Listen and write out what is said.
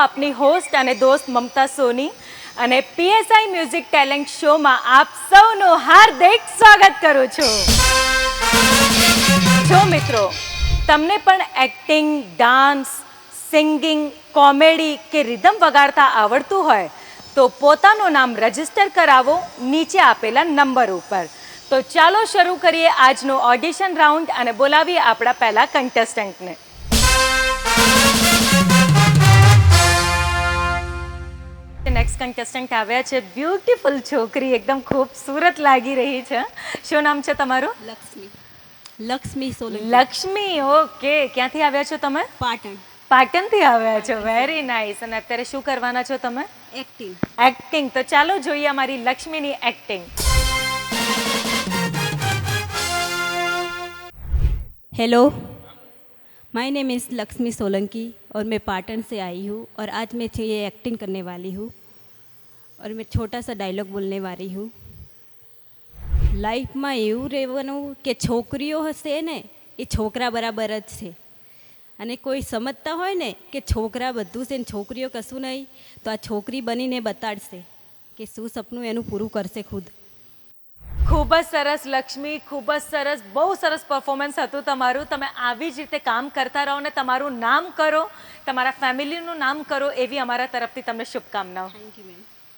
આપની હોસ્ટ અને દોસ્ત મમતા સોની અને પીએસઆઈ મ્યુઝિક ટેલેન્ટ શોમાં આપ સૌનું હાર્દિક સ્વાગત કરું છું. જો મિત્રો તમને પણ એક્ટિંગ, ડાન્સ, સિંગિંગ, કોમેડી કે રિધમ વગાડતા આવડતું હોય તો પોતાનું નામ રજીસ્ટર કરાવો નીચે આપેલા નંબર ઉપર. તો ચાલો શરૂ કરીએ આજનું ઓડિશન રાઉન્ડ અને બોલાવીએ આપણા પહેલા કન્ટેસ્ટન્ટને. નેક્સ્ટ કન્ટેસ્ટન્ટ આવ્યા છે બ્યુટીફુલ છોકરી, એકદમ ખૂબસૂરત લાગી રહી છે. શું નામ છે તમારું? લક્ષ્મી સોલંકી. લક્ષ્મી, ઓકે. ક્યાંથી આવ્યા છો તમે? પાટણ. પાટણથી આવ્યા છો, વેરી નાઇસ. અને અત્યારે શું કરવાના છો તમે? એક્ટિંગ. એક્ટિંગ. તો ચાલો જોઈએ અમારી લક્ષ્મીની acting. Hello, my name is Lakshmi Solanki और मैं पाटन से आई हूँ और आज मैं ये एक्टिंग करने वाली हूँ और मैं छोटा सा डायलॉग बोलने वाली हूँ. લાઈફમાં એવું રહેવાનું કે છોકરીઓ હશે ને એ છોકરા બરાબર જ છે અને કોઈ સમજતા હોય ને કે છોકરા બધું છે ને છોકરીઓ કશું નહીં, તો આ છોકરી બનીને બતાડશે કે શું સપનું એનું પૂરું કરશે ખુદ. ખૂબ જ સરસ લક્ષ્મી, ખૂબ જ સરસ, બહુ સરસ પરફોર્મન્સ હતું તમારું. તમે આવી જ રીતે કામ કરતા રહો ને તમારું નામ કરો, તમારા ફેમિલીનું નામ કરો, એવી અમારા તરફથી તમને શુભકામનાઓ. Thank you ma'am.